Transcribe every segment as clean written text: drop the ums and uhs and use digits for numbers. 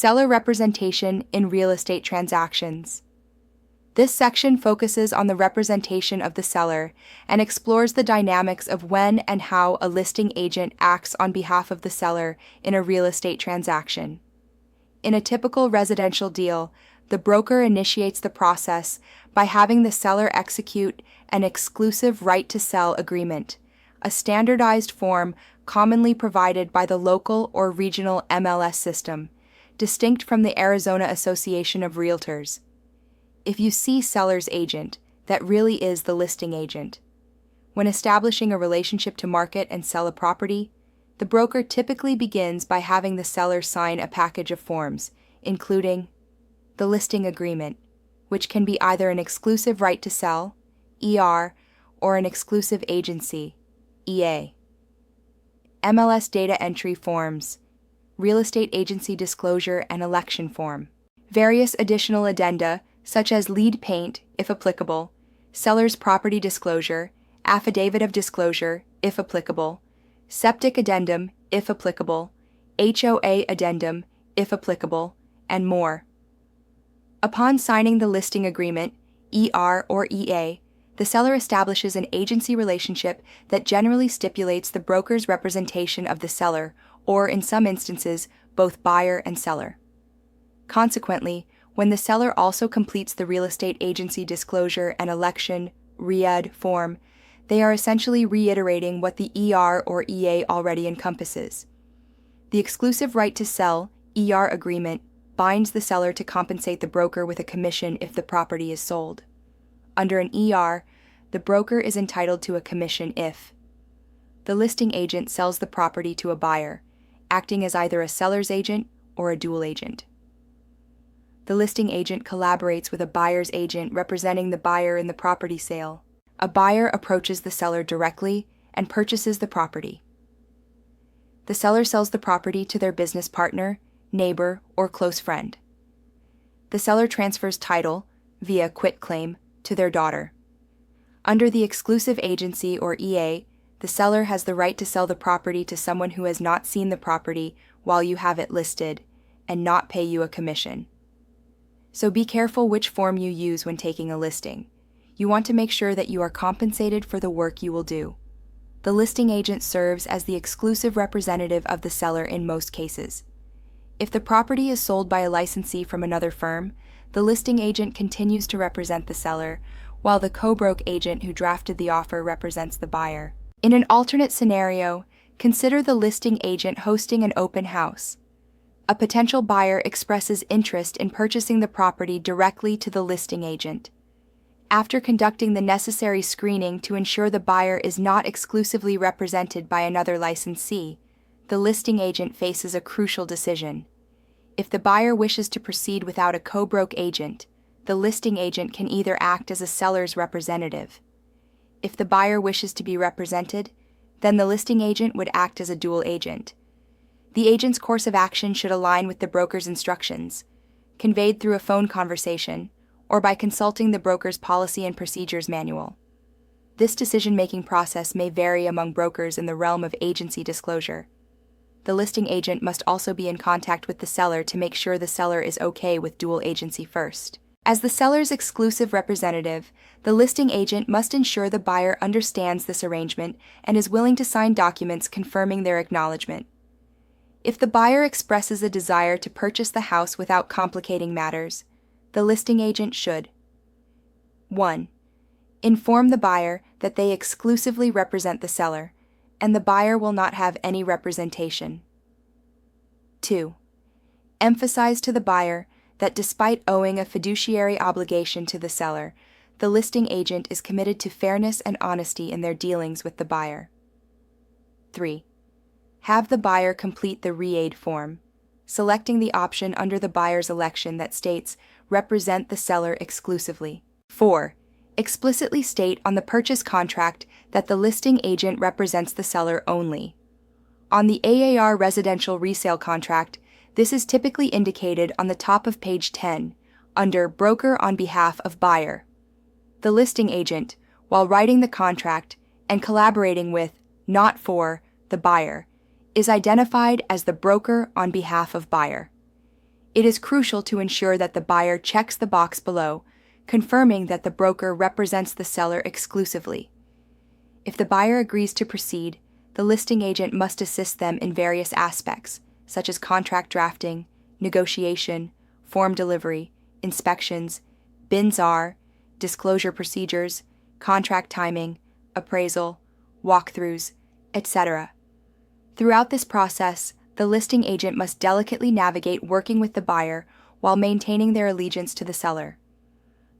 Seller representation in real estate transactions. This section focuses on the representation of the seller and explores the dynamics of when and how a listing agent acts on behalf of the seller in a real estate transaction. In a typical residential deal, the broker initiates the process by having the seller execute an exclusive right-to-sell agreement, a standardized form commonly provided by the local or regional MLS system, distinct from the Arizona Association of Realtors. If you see seller's agent, that really is the listing agent. When establishing a relationship to market and sell a property, the broker typically begins by having the seller sign a package of forms, including the listing agreement, which can be either an exclusive right to sell, ER, or an exclusive agency, EA. MLS data entry forms, real estate agency disclosure and election form. Various additional addenda, such as lead paint, if applicable, seller's property disclosure, affidavit of disclosure, if applicable, septic addendum, if applicable, HOA addendum, if applicable, and more. Upon signing the listing agreement, ER or EA, the seller establishes an agency relationship that generally stipulates the broker's representation of the seller, or in some instances, both buyer and seller. Consequently, when the seller also completes the real estate agency disclosure and election READ form, they are essentially reiterating what the ER or EA already encompasses. The exclusive right to sell, ER agreement, binds the seller to compensate the broker with a commission if the property is sold. Under an ER, the broker is entitled to a commission if the listing agent sells the property to a buyer, acting as either a seller's agent or a dual agent. The listing agent collaborates with a buyer's agent representing the buyer in the property sale. A buyer approaches the seller directly and purchases the property. The seller sells the property to their business partner, neighbor, or close friend. The seller transfers title, via quitclaim, to their daughter. Under the exclusive agency or EA, the seller has the right to sell the property to someone who has not seen the property while you have it listed and not pay you a commission. So be careful which form you use when taking a listing. You want to make sure that you are compensated for the work you will do. The listing agent serves as the exclusive representative of the seller in most cases. If the property is sold by a licensee from another firm, the listing agent continues to represent the seller, while the co-broke agent who drafted the offer represents the buyer. In an alternate scenario, consider the listing agent hosting an open house. A potential buyer expresses interest in purchasing the property directly to the listing agent. After conducting the necessary screening to ensure the buyer is not exclusively represented by another licensee, the listing agent faces a crucial decision. If the buyer wishes to proceed without a co-broke agent, the listing agent can either act as a seller's representative. If the buyer wishes to be represented, then the listing agent would act as a dual agent. The agent's course of action should align with the broker's instructions, conveyed through a phone conversation, or by consulting the broker's policy and procedures manual. This decision-making process may vary among brokers in the realm of agency disclosure. The listing agent must also be in contact with the seller to make sure the seller is okay with dual agency first. As the seller's exclusive representative, the listing agent must ensure the buyer understands this arrangement and is willing to sign documents confirming their acknowledgement. If the buyer expresses a desire to purchase the house without complicating matters, the listing agent should 1. Inform the buyer that they exclusively represent the seller, and the buyer will not have any representation. 2. Emphasize to the buyer that despite owing a fiduciary obligation to the seller, the listing agent is committed to fairness and honesty in their dealings with the buyer. 3. Have the buyer complete the READ form, selecting the option under the buyer's election that states represent the seller exclusively. 4. Explicitly state on the purchase contract that the listing agent represents the seller only. On the AAR residential resale contract, this is typically indicated on the top of page 10, under Broker on behalf of buyer. The listing agent, while writing the contract and collaborating with, not for, the buyer, is identified as the broker on behalf of buyer. It is crucial to ensure that the buyer checks the box below, confirming that the broker represents the seller exclusively. If the buyer agrees to proceed, the listing agent must assist them in various aspects, such as contract drafting, negotiation, form delivery, inspections, BIN/ZAR, disclosure procedures, contract timing, appraisal, walkthroughs, etc. Throughout this process, the listing agent must delicately navigate working with the buyer while maintaining their allegiance to the seller.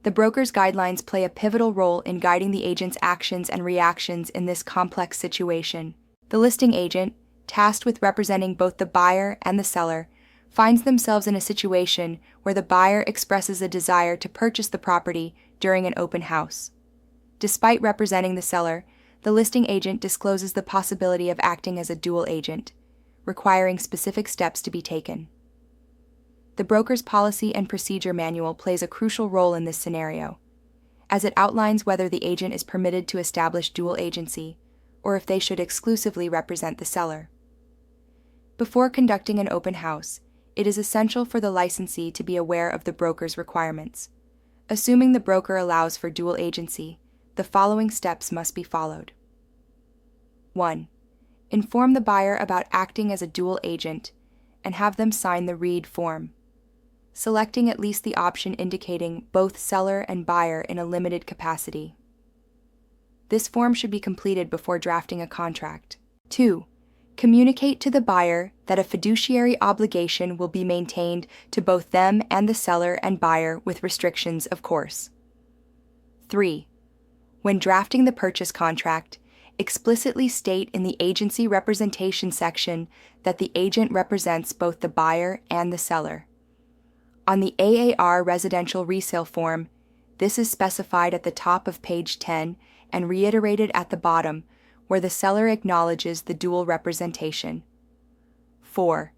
The broker's guidelines play a pivotal role in guiding the agent's actions and reactions in this complex situation. The listing agent, tasked with representing both the buyer and the seller, finds themselves in a situation where the buyer expresses a desire to purchase the property during an open house. Despite representing the seller, the listing agent discloses the possibility of acting as a dual agent, requiring specific steps to be taken. The broker's policy and procedure manual plays a crucial role in this scenario, as it outlines whether the agent is permitted to establish dual agency, or if they should exclusively represent the seller. Before conducting an open house, it is essential for the licensee to be aware of the broker's requirements. Assuming the broker allows for dual agency, the following steps must be followed. 1. Inform the buyer about acting as a dual agent and have them sign the READ form, selecting at least the option indicating both seller and buyer in a limited capacity. This form should be completed before drafting a contract. 2. Communicate to the buyer that a fiduciary obligation will be maintained to both them and the seller and buyer with restrictions, of course. 3. When drafting the purchase contract, explicitly state in the agency representation section that the agent represents both the buyer and the seller. On the AAR residential resale form, this is specified at the top of page 10 and reiterated at the bottom, where the seller acknowledges the dual representation. 4.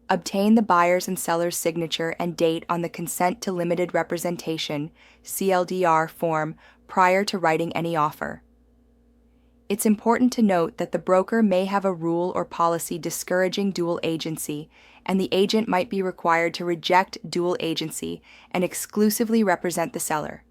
Obtain the buyer's and seller's signature and date on the Consent to Limited Representation (CLDR) form prior to writing any offer. It's important to note that the broker may have a rule or policy discouraging dual agency, and the agent might be required to reject dual agency and exclusively represent the seller.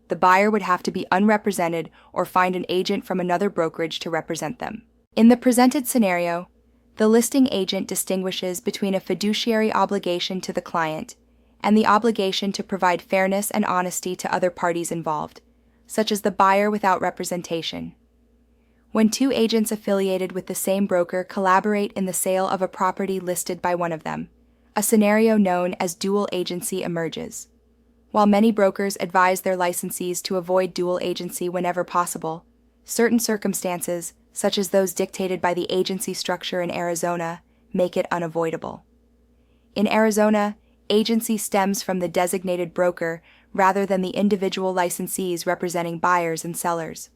The buyer would have to be unrepresented or find an agent from another brokerage to represent them. In the presented scenario, the listing agent distinguishes between a fiduciary obligation to the client and the obligation to provide fairness and honesty to other parties involved, such as the buyer without representation. When two agents affiliated with the same broker collaborate in the sale of a property listed by one of them, a scenario known as dual agency emerges. While many brokers advise their licensees to avoid dual agency whenever possible, certain circumstances, such as those dictated by the agency structure in Arizona, make it unavoidable. In Arizona, agency stems from the designated broker rather than the individual licensees representing buyers and sellers.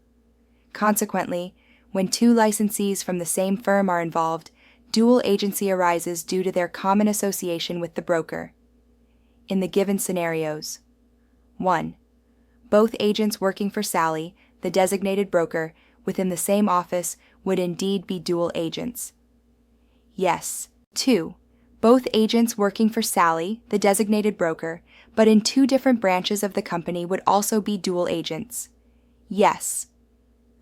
Consequently, when two licensees from the same firm are involved, dual agency arises due to their common association with the broker. In the given scenarios: 1. Both agents working for Sally, the designated broker, within the same office would indeed be dual agents. Yes. 2. Both agents working for Sally, the designated broker, but in two different branches of the company would also be dual agents. Yes.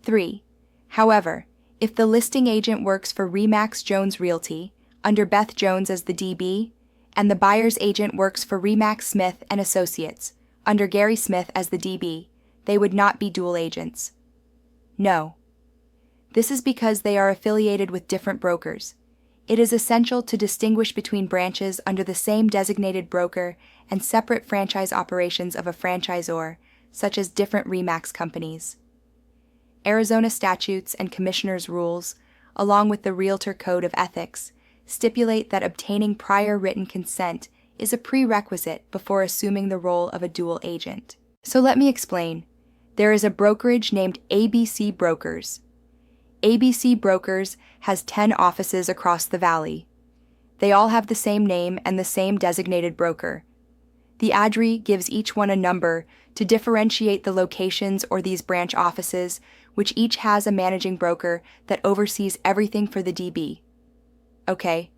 3. However, if the listing agent works for Remax Jones Realty, under Beth Jones as the DB, and the buyer's agent works for Remax Smith and Associates, under Gary Smith as the DB, they would not be dual agents. No. This is because they are affiliated with different brokers. It is essential to distinguish between branches under the same designated broker and separate franchise operations of a franchisor, such as different Remax companies. Arizona statutes and commissioner's rules, along with the Realtor Code of Ethics, stipulate that obtaining prior written consent is a prerequisite before assuming the role of a dual agent. So let me explain. There is a brokerage named ABC Brokers. ABC Brokers has 10 offices across the valley. They all have the same name and the same designated broker. The address gives each one a number to differentiate the locations or these branch offices, which each has a managing broker that oversees everything for the DB. Okay,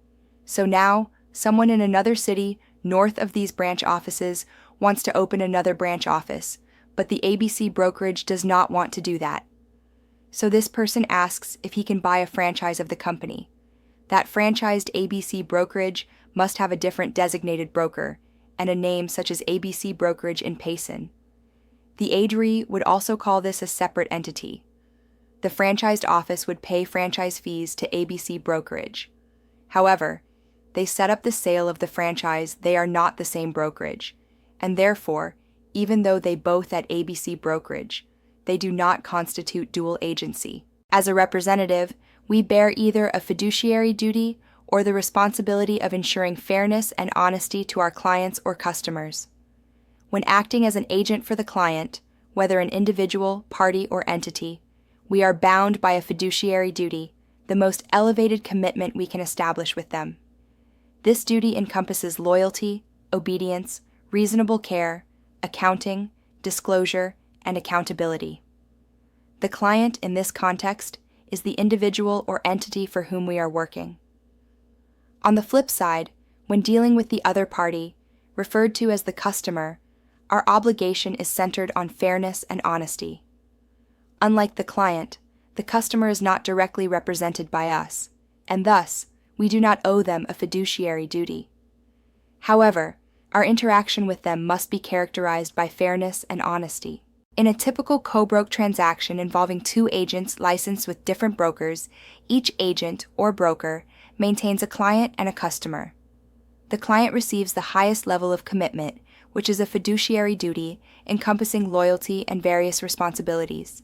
so now someone in another city north of these branch offices wants to open another branch office, but the ABC brokerage does not want to do that. So this person asks if he can buy a franchise of the company. That franchised ABC brokerage must have a different designated broker and a name such as ABC Brokerage in Payson. The ADRI would also call this a separate entity. The franchised office would pay franchise fees to ABC Brokerage. However, they set up the sale of the franchise, they are not the same brokerage, and therefore, even though they both at ABC Brokerage, they do not constitute dual agency. As a representative, we bear either a fiduciary duty or the responsibility of ensuring fairness and honesty to our clients or customers. When acting as an agent for the client, whether an individual, party, or entity, we are bound by a fiduciary duty, the most elevated commitment we can establish with them. This duty encompasses loyalty, obedience, reasonable care, accounting, disclosure, and accountability. The client in this context is the individual or entity for whom we are working. On the flip side, when dealing with the other party, referred to as the customer, our obligation is centered on fairness and honesty. Unlike the client, the customer is not directly represented by us, and thus, we do not owe them a fiduciary duty. However, our interaction with them must be characterized by fairness and honesty. In a typical co-broke transaction involving two agents licensed with different brokers, each agent or broker maintains a client and a customer. The client receives the highest level of commitment, which is a fiduciary duty encompassing loyalty and various responsibilities.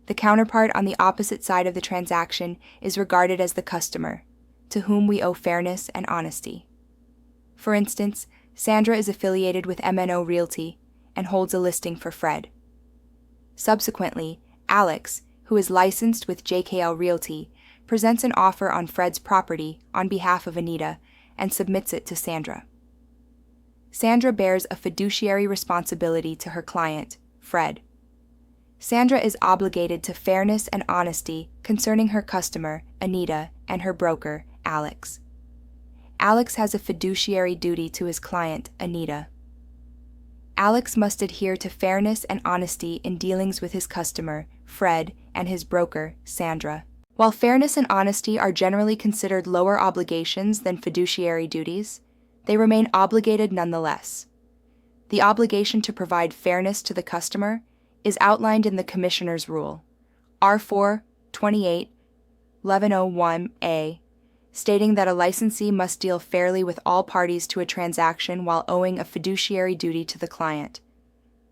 The counterpart on the opposite side of the transaction is regarded as the customer, to whom we owe fairness and honesty. For instance, Sandra is affiliated with MNO Realty and holds a listing for Fred. Subsequently, Alex, who is licensed with JKL Realty, presents an offer on Fred's property on behalf of Anita and submits it to Sandra. Sandra bears a fiduciary responsibility to her client, Fred. Sandra is obligated to fairness and honesty concerning her customer, Anita, and her broker, Alex. Alex has a fiduciary duty to his client, Anita. Alex must adhere to fairness and honesty in dealings with his customer, Fred, and his broker, Sandra. While fairness and honesty are generally considered lower obligations than fiduciary duties, they remain obligated nonetheless. The obligation to provide fairness to the customer is outlined in the Commissioner's Rule, R4-28-1101A, stating that a licensee must deal fairly with all parties to a transaction while owing a fiduciary duty to the client.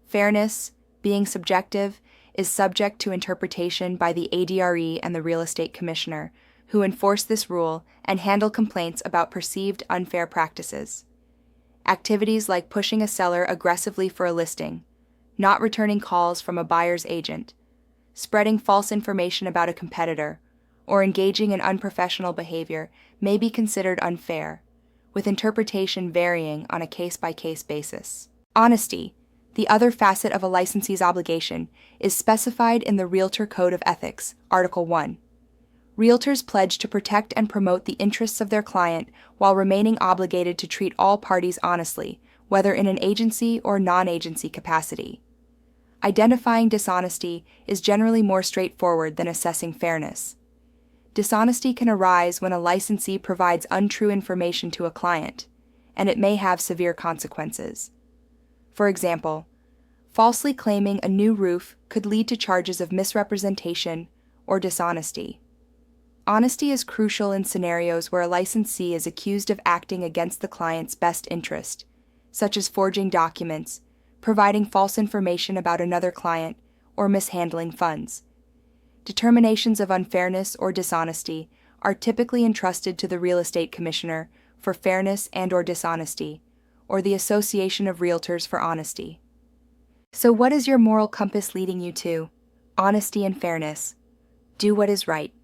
Fairness, being subjective, is subject to interpretation by the ADRE and the Real Estate Commissioner, who enforce this rule and handle complaints about perceived unfair practices. Activities like pushing a seller aggressively for a listing, not returning calls from a buyer's agent, spreading false information about a competitor, or engaging in unprofessional behavior may be considered unfair, with interpretation varying on a case-by-case basis. Honesty, the other facet of a licensee's obligation, is specified in the Realtor Code of Ethics, Article 1. Realtors pledge to protect and promote the interests of their client while remaining obligated to treat all parties honestly, whether in an agency or non-agency capacity. Identifying dishonesty is generally more straightforward than assessing fairness. Dishonesty can arise when a licensee provides untrue information to a client, and it may have severe consequences. For example, falsely claiming a new roof could lead to charges of misrepresentation or dishonesty. Honesty is crucial in scenarios where a licensee is accused of acting against the client's best interest, such as forging documents, providing false information about another client, or mishandling funds. Determinations of unfairness or dishonesty are typically entrusted to the Real Estate Commissioner for fairness and/or dishonesty, or the Association of Realtors for honesty. So what is your moral compass leading you to? Honesty and fairness. Do what is right.